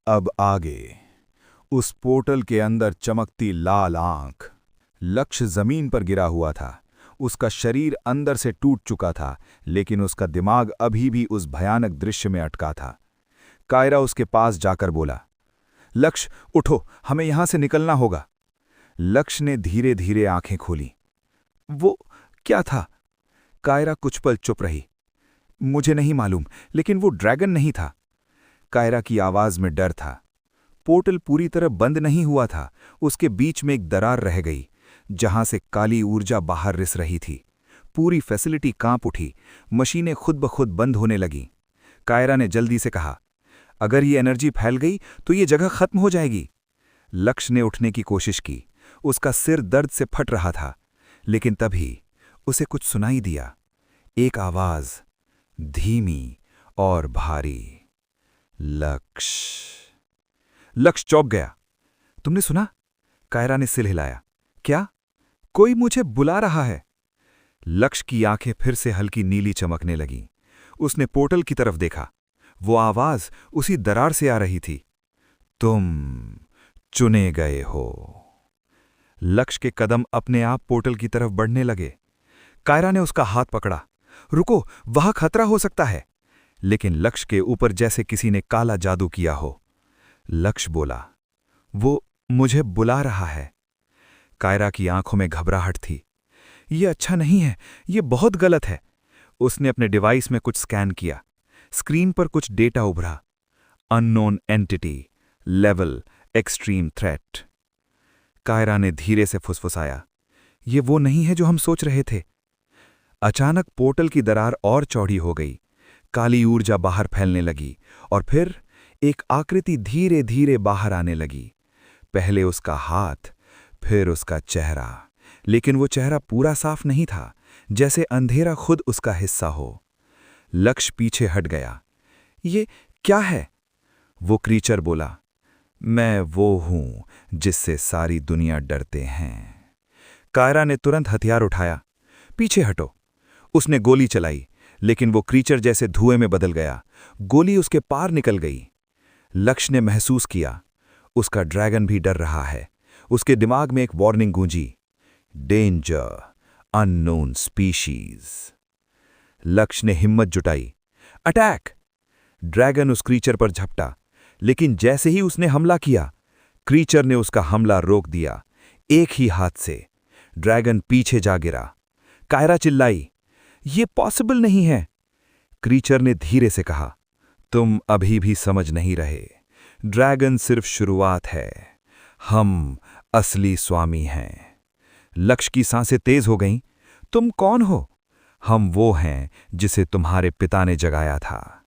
अब आगे उस पोर्टल के अंदर चमकती लाल आंख। लक्ष्य जमीन पर गिरा हुआ था। उसका शरीर अंदर से टूट चुका था, लेकिन उसका दिमाग अभी भी उस भयानक दृश्य में अटका था। कायरा उसके पास जाकर बोला, लक्ष्य उठो, हमें यहां से निकलना होगा। लक्ष्य ने धीरे धीरे आंखें खोली। वो क्या था? कायरा कुछ पल चुप रही। मुझे नहीं मालूम, लेकिन वो ड्रैगन नहीं था। कायरा की आवाज में डर था। पोर्टल पूरी तरह बंद नहीं हुआ था। उसके बीच में एक दरार रह गई, जहां से काली ऊर्जा बाहर रिस रही थी। पूरी फैसिलिटी कांप उठी। मशीनें खुद ब खुद बंद होने लगीं। कायरा ने जल्दी से कहा, अगर ये एनर्जी फैल गई तो ये जगह खत्म हो जाएगी। लक्ष्य ने उठने की कोशिश की। उसका सिर दर्द से फट रहा था, लेकिन तभी उसे कुछ सुनाई दिया। एक आवाज, धीमी और भारी, लक्ष्य। लक्ष्य चौंक गया। तुमने सुना? कायरा ने सिर हिलाया। क्या? कोई मुझे बुला रहा है। लक्ष्य की आंखें फिर से हल्की नीली चमकने लगीं। उसने पोर्टल की तरफ देखा। वो आवाज उसी दरार से आ रही थी। तुम चुने गए हो। लक्ष्य के कदम अपने आप पोर्टल की तरफ बढ़ने लगे। कायरा ने उसका हाथ पकड़ा। रुको, वहां खतरा हो सकता है। लेकिन लक्ष्य के ऊपर जैसे किसी ने काला जादू किया हो। लक्ष्य बोला, वो मुझे बुला रहा है। कायरा की आंखों में घबराहट थी। ये अच्छा नहीं है, ये बहुत गलत है। उसने अपने डिवाइस में कुछ स्कैन किया। स्क्रीन पर कुछ डेटा उभरा। Unknown entity, level extreme threat. Kaira ने धीरे से फुसफुसाया, ये वो नहीं है जो हम सोच रहे थे। अचानक पोर्टल की दरार और चौड़ी हो गई। काली ऊर्जा बाहर फैलने लगी और फिर एक आकृति धीरे धीरे बाहर आने लगी। पहले उसका हाथ, फिर उसका चेहरा, लेकिन वो चेहरा पूरा साफ नहीं था, जैसे अंधेरा खुद उसका हिस्सा हो। लक्ष्य पीछे हट गया। ये क्या है? वो क्रीचर बोला, मैं वो हूं जिससे सारी दुनिया डरते हैं। कायरा ने तुरंत हथियार उठाया। पीछे हटो। उसने गोली चलाई, लेकिन वो क्रीचर जैसे धुएं में बदल गया। गोली उसके पार निकल गई। लक्ष्य ने महसूस किया, उसका ड्रैगन भी डर रहा है। उसके दिमाग में एक वार्निंग गूंजी, डेंजर, अननोन स्पीशीज। लक्ष्य ने हिम्मत जुटाई। अटैक! ड्रैगन उस क्रीचर पर झपटा, लेकिन जैसे ही उसने हमला किया, क्रीचर ने उसका हमला रोक दिया, एक ही हाथ से। ड्रैगन पीछे जा गिरा। कायरा चिल्लाई, ये पॉसिबल नहीं है। क्रीचर ने धीरे से कहा, तुम अभी भी समझ नहीं रहे। ड्रैगन सिर्फ शुरुआत है। हम असली स्वामी हैं। लक्ष्य की सांसें तेज हो गईं। तुम कौन हो? हम वो हैं जिसे तुम्हारे पिता ने जगाया था।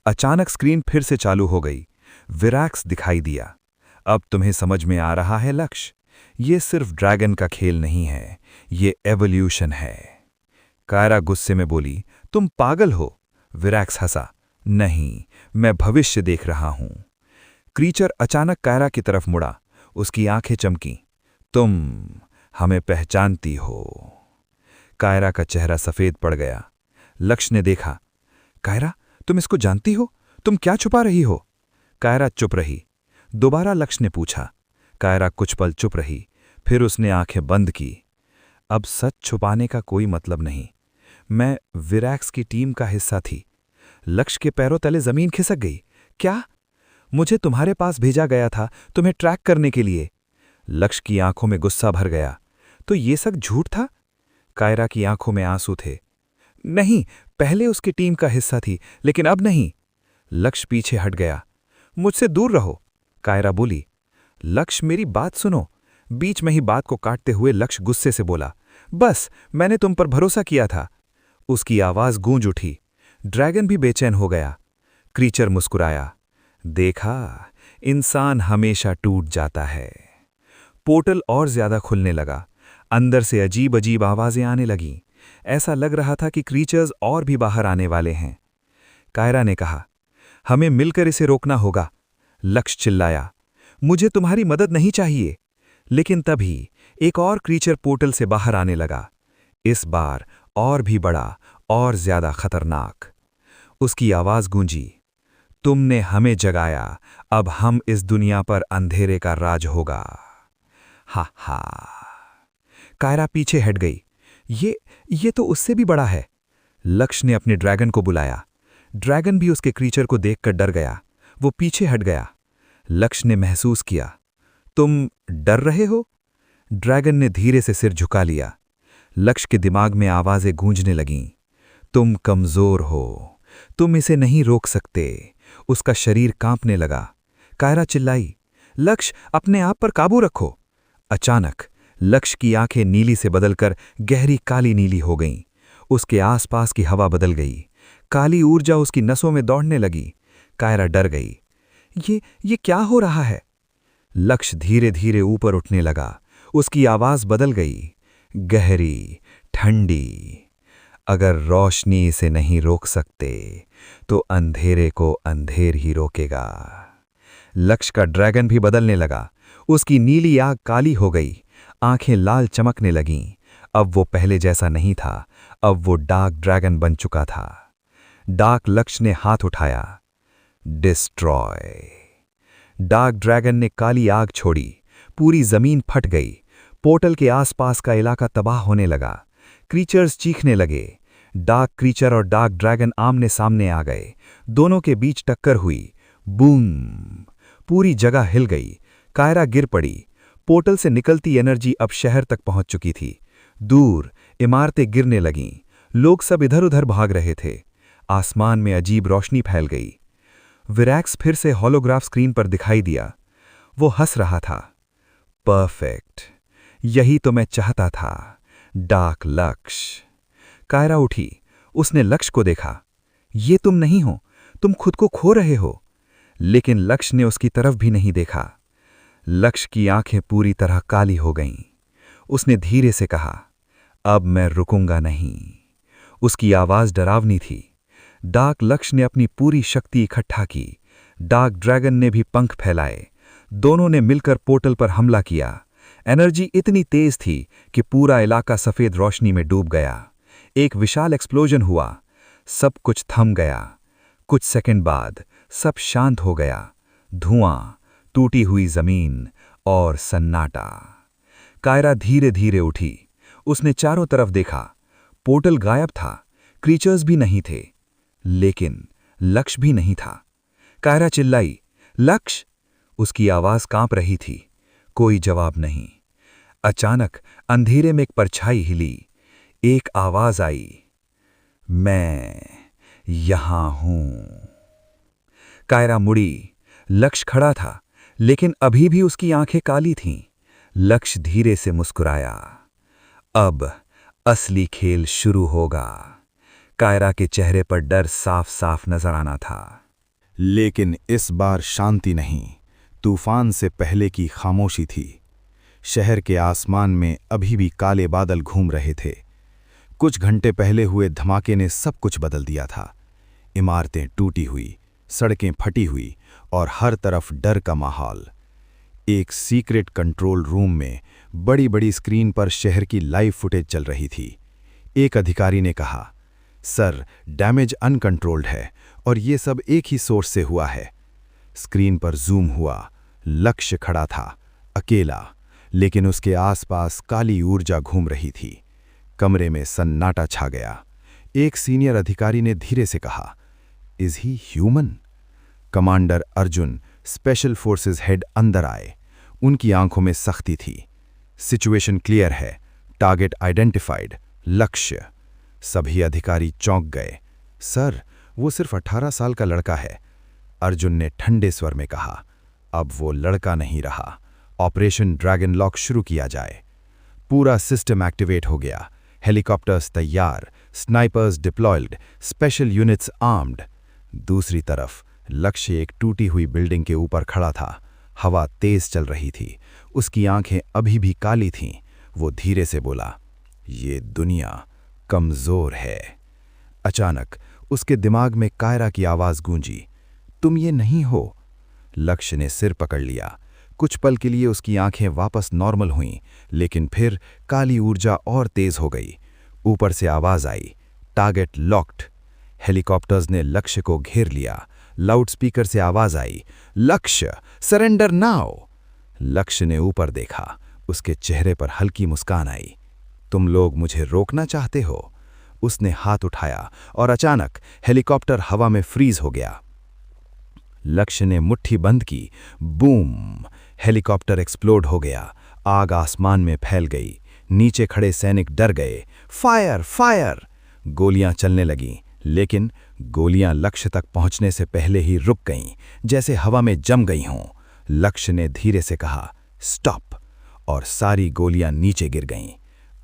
अचानक स्क्रीन फिर से चालू हो गई। विराक्स दिखाई दिया। अब तुम्हें समझ में आ रहा है लक्ष्य, ये सिर्फ ड्रैगन का खेल नहीं है, ये एवोल्यूशन है। कायरा गुस्से में बोली, तुम पागल हो। विराक्स हंसा, नहीं, मैं भविष्य देख रहा हूं। क्रीचर अचानक कायरा की तरफ मुड़ा। उसकी आंखें चमकीं। तुम हमें पहचानती हो। कायरा का चेहरा सफेद पड़ गया। लक्ष्य ने देखा, कायरा, तुम इसको जानती हो? तुम क्या छुपा रही हो? कायरा चुप रही। दोबारा लक्ष्य ने पूछा। कायरा कुछ पल चुप रही, फिर उसने आंखें बंद की। अब सच छुपाने का कोई मतलब नहीं। मैं विराक्स की टीम का हिस्सा थी। लक्ष्य के पैरों तले जमीन खिसक गई। क्या? मुझे तुम्हारे पास भेजा गया था तुम्हें ट्रैक करने के लिए। लक्ष्य की आंखों में गुस्सा भर गया। तो ये सब झूठ था? कायरा की आंखों में आंसू थे। नहीं, पहले उसकी टीम का हिस्सा थी, लेकिन अब नहीं। लक्ष्य पीछे हट गया। मुझसे दूर रहो, कायरा बोली। लक्ष्य, मेरी बात सुनो। बीच में ही बात को काटते हुए लक्ष्य गुस्से से बोला, बस, मैंने तुम पर भरोसा किया था। उसकी आवाज गूंज उठी। ड्रैगन भी बेचैन हो गया। क्रीचर मुस्कुराया। देखा, इंसान हमेशा टूट जाता है। पोर्टल और ज्यादा खुलने लगा। अंदर से अजीब अजीब आवाजें आने लगीं। ऐसा लग रहा था कि क्रीचर्स और भी बाहर आने वाले हैं। कायरा ने कहा, हमें मिलकर इसे रोकना होगा। लक्ष्य चिल्लाया, मुझे तुम्हारी मदद नहीं चाहिए। लेकिन तभी एक और क्रीचर पोर्टल से बाहर आने लगा। इस बार और भी बड़ा और ज्यादा खतरनाक। उसकी आवाज गूंजी, तुमने हमें जगाया, अब हम इस दुनिया पर अंधेरे का राज होगा। हा हा। कायरा पीछे हट गई। ये तो उससे भी बड़ा है। लक्ष्य ने अपने ड्रैगन को बुलाया। ड्रैगन भी उसके क्रीचर को देखकर डर गया। वो पीछे हट गया। लक्ष्य ने महसूस किया, तुम डर रहे हो? ड्रैगन ने धीरे से सिर झुका लिया। लक्ष्य के दिमाग में आवाजें गूंजने लगीं। तुम कमजोर हो, तुम इसे नहीं रोक सकते। उसका शरीर कांपने लगा। कायरा चिल्लाई, लक्ष्य अपने आप पर काबू रखो। अचानक लक्ष्य की आंखें नीली से बदलकर गहरी काली नीली हो गईं। उसके आसपास की हवा बदल गई। काली ऊर्जा उसकी नसों में दौड़ने लगी। कायरा डर गई। ये क्या हो रहा है? लक्ष्य धीरे धीरे ऊपर उठने लगा। उसकी आवाज बदल गई, गहरी, ठंडी। अगर रोशनी इसे नहीं रोक सकते तो अंधेरे को अंधेर ही रोकेगा। लक्ष्य का ड्रैगन भी बदलने लगा। उसकी नीली आग काली हो गई, आंखें लाल चमकने लगीं। अब वो पहले जैसा नहीं था, अब वो डार्क ड्रैगन बन चुका था। डार्क लक्ष्य ने हाथ उठाया। डिस्ट्रॉय। डार्क ड्रैगन ने काली आग छोड़ी। पूरी जमीन फट गई। पोर्टल के आसपास का इलाका तबाह होने लगा। क्रीचर्स चीखने लगे। डार्क क्रीचर और डार्क ड्रैगन आमने सामने आ गए। दोनों के बीच टक्कर हुई। बूम। पूरी जगह हिल गई। कायरा गिर पड़ी। पोर्टल से निकलती एनर्जी अब शहर तक पहुंच चुकी थी। दूर इमारतें गिरने लगीं। लोग सब इधर उधर भाग रहे थे। आसमान में अजीब रोशनी फैल गई। विरैक्स फिर से होलोग्राफ स्क्रीन पर दिखाई दिया। वो हंस रहा था। परफेक्ट, यही तो मैं चाहता था। डार्क लक्ष्य। कायरा उठी। उसने लक्ष्य को देखा। ये तुम नहीं हो, तुम खुद को खो रहे हो। लेकिन लक्ष्य ने उसकी तरफ भी नहीं देखा। लक्ष्य की आंखें पूरी तरह काली हो गईं। उसने धीरे से कहा, अब मैं रुकूंगा नहीं। उसकी आवाज डरावनी थी। डार्क लक्ष्य ने अपनी पूरी शक्ति इकट्ठा की। डार्क ड्रैगन ने भी पंख फैलाए। दोनों ने मिलकर पोर्टल पर हमला किया। एनर्जी इतनी तेज थी कि पूरा इलाका सफेद रोशनी में डूब गया। एक विशाल एक्सप्लोजन हुआ। सब कुछ थम गया। कुछ सेकंड बाद सब शांत हो गया। धुआं, टूटी हुई जमीन और सन्नाटा। कायरा धीरे धीरे उठी। उसने चारों तरफ देखा। पोर्टल गायब था। क्रीचर्स भी नहीं थे। लेकिन लक्ष्य भी नहीं था। कायरा चिल्लाई, लक्ष्य! उसकी आवाज कांप रही थी। कोई जवाब नहीं। अचानक अंधेरे में एक परछाई हिली। एक आवाज आई, मैं यहां हूं। कायरा मुड़ी। लक्ष्य खड़ा था, लेकिन अभी भी उसकी आंखें काली थीं। लक्ष्य धीरे से मुस्कुराया। अब असली खेल शुरू होगा। कायरा के चेहरे पर डर साफ साफ नजर आना था। लेकिन इस बार शांति नहीं, तूफान से पहले की खामोशी थी। शहर के आसमान में अभी भी काले बादल घूम रहे थे। कुछ घंटे पहले हुए धमाके ने सब कुछ बदल दिया था। इमारतें टूटी हुई, सड़कें फटी हुई और हर तरफ डर का माहौल। एक सीक्रेट कंट्रोल रूम में बड़ी बड़ी स्क्रीन पर शहर की लाइव फुटेज चल रही थी। एक अधिकारी ने कहा, सर, डैमेज अनकंट्रोल्ड है और ये सब एक ही सोर्स से हुआ है। स्क्रीन पर जूम हुआ। लक्ष्य खड़ा था, अकेला, लेकिन उसके आसपास काली ऊर्जा घूम रही थी। कमरे में सन्नाटा छा गया। एक सीनियर अधिकारी ने धीरे से कहा, is he human? Commander Arjun, special forces head, अंदर आए। उनकी आंखों में सख्ती थी। सिचुएशन क्लियर है, टारगेट आइडेंटिफाइड, लक्ष्य। सभी अधिकारी चौंक गए। सर, वो सिर्फ 18 साल का लड़का है। अर्जुन ने ठंडे स्वर में कहा, अब वो लड़का नहीं रहा। ऑपरेशन ड्रैगन लॉक शुरू किया जाए। पूरा सिस्टम एक्टिवेट हो गया। हेलीकॉप्टर्स तैयार, snipers deployed, special units armed. दूसरी तरफ लक्ष्य एक टूटी हुई बिल्डिंग के ऊपर खड़ा था। हवा तेज चल रही थी। उसकी आंखें अभी भी काली थीं। वो धीरे से बोला, ये दुनिया कमजोर है। अचानक उसके दिमाग में कायरा की आवाज गूंजी, तुम ये नहीं हो। लक्ष्य ने सिर पकड़ लिया। कुछ पल के लिए उसकी आंखें वापस नॉर्मल हुईं, लेकिन फिर काली ऊर्जा और तेज हो गई। ऊपर से आवाज आई, टारगेट लॉक्ड। हेलीकॉप्टर्स ने लक्ष्य को घेर लिया। लाउडस्पीकर से आवाज आई, लक्ष्य सरेंडर नाउ। लक्ष्य ने ऊपर देखा, उसके चेहरे पर हल्की मुस्कान आई। तुम लोग मुझे रोकना चाहते हो? उसने हाथ उठाया और अचानक हेलीकॉप्टर हवा में फ्रीज हो गया। लक्ष्य ने मुट्ठी बंद की। बूम! हेलीकॉप्टर एक्सप्लोड हो गया। आग आसमान में फैल गई। नीचे खड़े सैनिक डर गए। Fire fire! गोलियां चलने लगीं, लेकिन गोलियां लक्ष्य तक पहुंचने से पहले ही रुक गईं, जैसे हवा में जम गई हों। लक्ष्य ने धीरे से कहा, स्टॉप! और सारी गोलियां नीचे गिर गईं।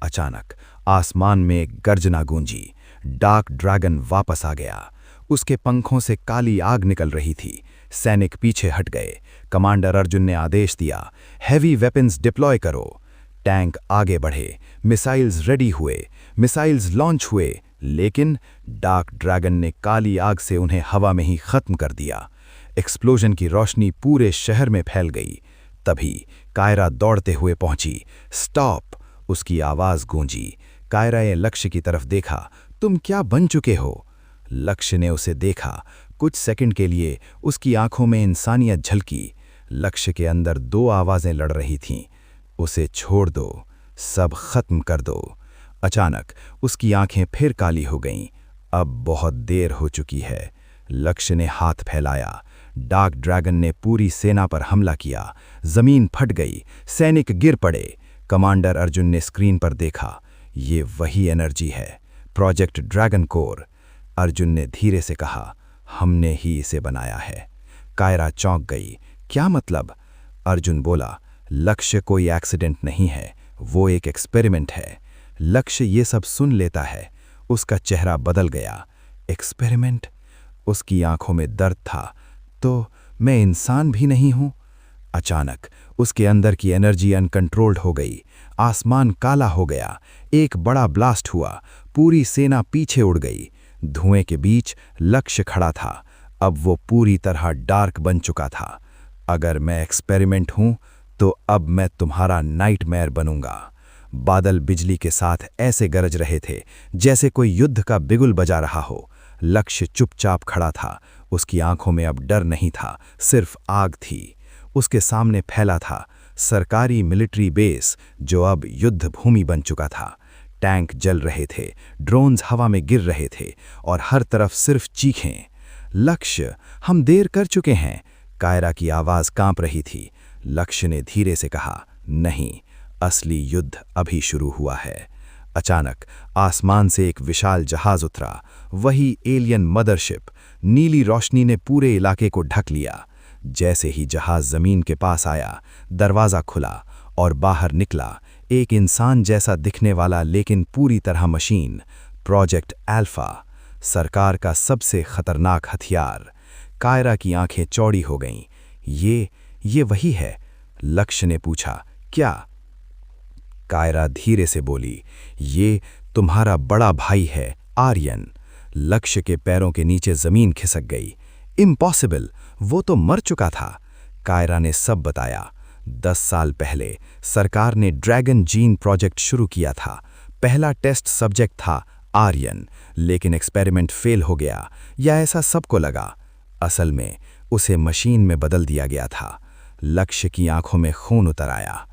अचानक आसमान में एक गर्जना गूंजी। डार्क ड्रैगन वापस आ गया। उसके पंखों से काली आग निकल रही थी। सैनिक पीछे हट गए। कमांडर अर्जुन ने आदेश दिया, हैवी वेपन्स डिप्लॉय करो। टैंक आगे बढ़े, मिसाइल्स रेडी हुए, मिसाइल्स लॉन्च हुए, लेकिन डार्क ड्रैगन ने काली आग से उन्हें हवा में ही खत्म कर दिया। एक्सप्लोजन की रोशनी पूरे शहर में फैल गई। तभी कायरा दौड़ते हुए पहुंची। स्टॉप! उसकी आवाज गूंजी। कायरा ने लक्ष्य की तरफ देखा। तुम क्या बन चुके हो? लक्ष्य ने उसे देखा। कुछ सेकंड के लिए उसकी आंखों में इंसानियत झलकी। लक्ष्य के अंदर दो आवाजें लड़ रही थीं, उसे छोड़ दो, सब खत्म कर दो। अचानक उसकी आंखें फिर काली हो गईं। अब बहुत देर हो चुकी है। लक्ष्य ने हाथ फैलाया। डार्क ड्रैगन ने पूरी सेना पर हमला किया। जमीन फट गई, सैनिक गिर पड़े। कमांडर अर्जुन ने स्क्रीन पर देखा, ये वही एनर्जी है, प्रोजेक्ट ड्रैगन कोर। अर्जुन ने धीरे से कहा, हमने ही इसे बनाया है। कायरा चौंक गई। क्या मतलब? अर्जुन बोला, लक्ष्य कोई एक्सीडेंट नहीं है, वो एक एक्सपेरिमेंट है। लक्ष्य ये सब सुन लेता है। उसका चेहरा बदल गया। एक्सपेरिमेंट? उसकी आंखों में दर्द था। तो मैं इंसान भी नहीं हूं? अचानक उसके अंदर की एनर्जी अनकंट्रोल्ड हो गई। आसमान काला हो गया। एक बड़ा ब्लास्ट हुआ। पूरी सेना पीछे उड़ गई। धुएं के बीच लक्ष्य खड़ा था। अब वो पूरी तरह डार्क बन चुका था। अगर मैं एक्सपेरिमेंट हूं, तो अब मैं तुम्हारा नाइटमेयर बनूंगा। बादल बिजली के साथ ऐसे गरज रहे थे जैसे कोई युद्ध का बिगुल बजा रहा हो। लक्ष्य चुपचाप खड़ा था। उसकी आंखों में अब डर नहीं था, सिर्फ आग थी। उसके सामने फैला था सरकारी मिलिट्री बेस, जो अब युद्ध भूमि बन चुका था। टैंक जल रहे थे, ड्रोन्स हवा में गिर रहे थे और हर तरफ सिर्फ चीखें। लक्ष्य, हम देर कर चुके हैं। कायरा की आवाज कांप रही थी। लक्ष्य ने धीरे से कहा, नहीं, असली युद्ध अभी शुरू हुआ है। अचानक आसमान से एक विशाल जहाज उतरा, वही एलियन मदरशिप। नीली रोशनी ने पूरे इलाके को ढक लिया। जैसे ही जहाज जमीन के पास आया, दरवाजा खुला और बाहर निकला एक इंसान जैसा दिखने वाला लेकिन पूरी तरह मशीन, प्रोजेक्ट अल्फा, सरकार का सबसे खतरनाक हथियार। कायरा की आंखें चौड़ी हो गईं। ये वही है? लक्ष्य ने पूछा। क्या? कायरा धीरे से बोली, ये तुम्हारा बड़ा भाई है, आर्यन। लक्ष्य के पैरों के नीचे जमीन खिसक गई। इम्पॉसिबल, वो तो मर चुका था। कायरा ने सब बताया। 10 साल पहले सरकार ने ड्रैगन जीन प्रोजेक्ट शुरू किया था। पहला टेस्ट सब्जेक्ट था आर्यन, लेकिन एक्सपेरिमेंट फेल हो गया, या ऐसा सबको लगा। असल में उसे मशीन में बदल दिया गया था। लक्ष्य की आंखों में खून उतर आया।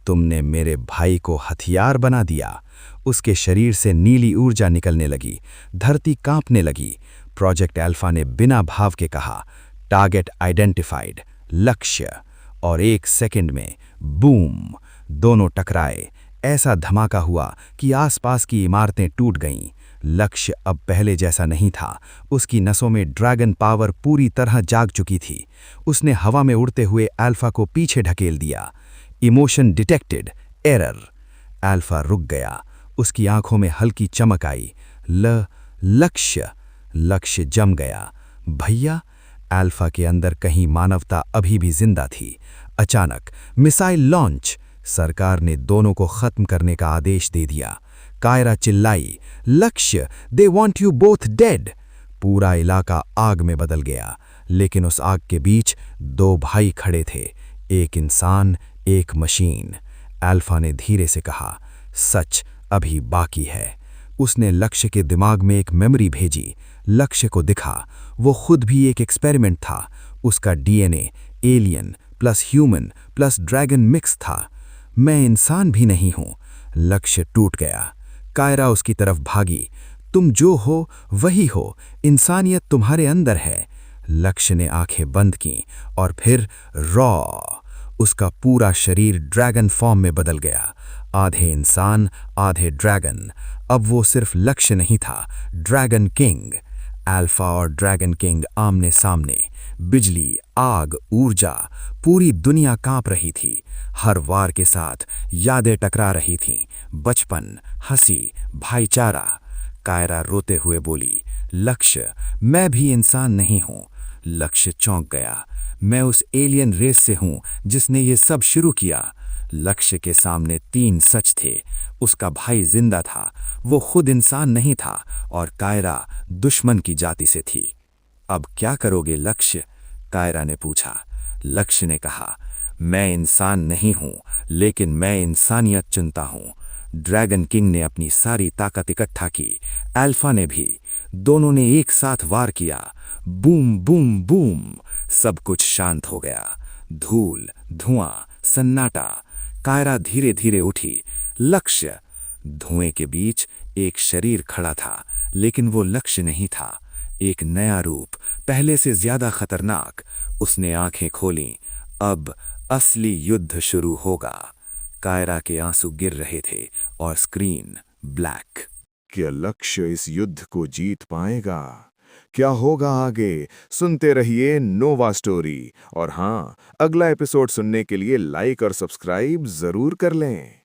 तुमने मेरे भाई को हथियार बना दिया। उसके शरीर से नीली ऊर्जा निकलने लगी। धरती कांपने लगी। प्रोजेक्ट अल्फा ने बिना भाव के कहा, टारगेट आइडेंटिफाइड, लक्ष्य। और 1 सेकंड में बूम, दोनों टकराए। ऐसा धमाका हुआ कि आसपास की इमारतें टूट गईं। लक्ष्य अब पहले जैसा नहीं था। उसकी नसों में ड्रैगन पावर पूरी तरह जाग चुकी थी। उसने हवा में उड़ते हुए अल्फा को पीछे ढकेल दिया। Emotion detected, error. अल्फा रुक गया। उसकी आंखों में हल्की चमक आई। लक्ष्य जम गया। भैया? अल्फा के अंदर कहीं मानवता अभी भी जिंदा थी। अचानक मिसाइल लॉन्च। सरकार ने दोनों को खत्म करने का आदेश दे दिया। कायरा चिल्लाई, लक्ष्य, they want you both dead. पूरा इलाका आग में बदल गया, लेकिन उस आग के बीच 2 भाई खड़े थे, एक इंसान, एक मशीन। अल्फा ने धीरे से कहा, सच अभी बाकी है। उसने लक्ष्य के दिमाग में एक मेमोरी भेजी। लक्ष्य को दिखा वो खुद भी एक एक्सपेरिमेंट था। उसका DNA alien plus human plus dragon mix था। मैं इंसान भी नहीं हूं। लक्ष्य टूट गया। कायरा उसकी तरफ भागी। तुम जो हो वही हो, इंसानियत तुम्हारे अंदर है। लक्ष्य ने आंखें बंद की और फिर उसका पूरा शरीर ड्रैगन फॉर्म में बदल गया। आधे इंसान आधे ड्रैगन। अब वो सिर्फ लक्ष्य नहीं था, ड्रैगन किंग। अल्फा और ड्रैगन किंग आमने सामने। बिजली, आग, ऊर्जा, पूरी दुनिया कांप रही थी। हर वार के साथ यादें टकरा रही थीं। बचपन, हंसी, भाईचारा। कायरा रोते हुए बोली, लक्ष्य, मैं भी इंसान नहीं हूं। लक्ष्य चौंक गया। मैं उस एलियन रेस से हूं जिसने ये सब शुरू किया। लक्ष्य के सामने 3 सच थे। उसका भाई जिंदा था, वो खुद इंसान नहीं था, और कायरा दुश्मन की जाति से थी। अब क्या करोगे लक्ष्य? कायरा ने पूछा। लक्ष्य ने कहा, मैं इंसान नहीं हूं, लेकिन मैं इंसानियत चुनता हूं। ड्रैगन किंग ने अपनी सारी ताकत इकट्ठा की, अल्फा ने भी। दोनों ने एक साथ वार किया। बूम बूम बूम, सब कुछ शांत हो गया। धूल, धुआं, सन्नाटा। कायरा धीरे धीरे उठी। लक्ष्य। धुएं के बीच एक शरीर खड़ा था, लेकिन वो लक्ष्य नहीं था। एक नया रूप, पहले से ज्यादा खतरनाक। उसने आंखें खोलीं। अब असली युद्ध शुरू होगा। कायरा के आंसू गिर रहे थे और स्क्रीन ब्लैक। क्या लक्ष्य इस युद्ध को जीत पाएगा? क्या होगा आगे? सुनते रहिए नोवा स्टोरी। और हाँ, अगला एपिसोड सुनने के लिए लाइक और सब्सक्राइब जरूर कर लें।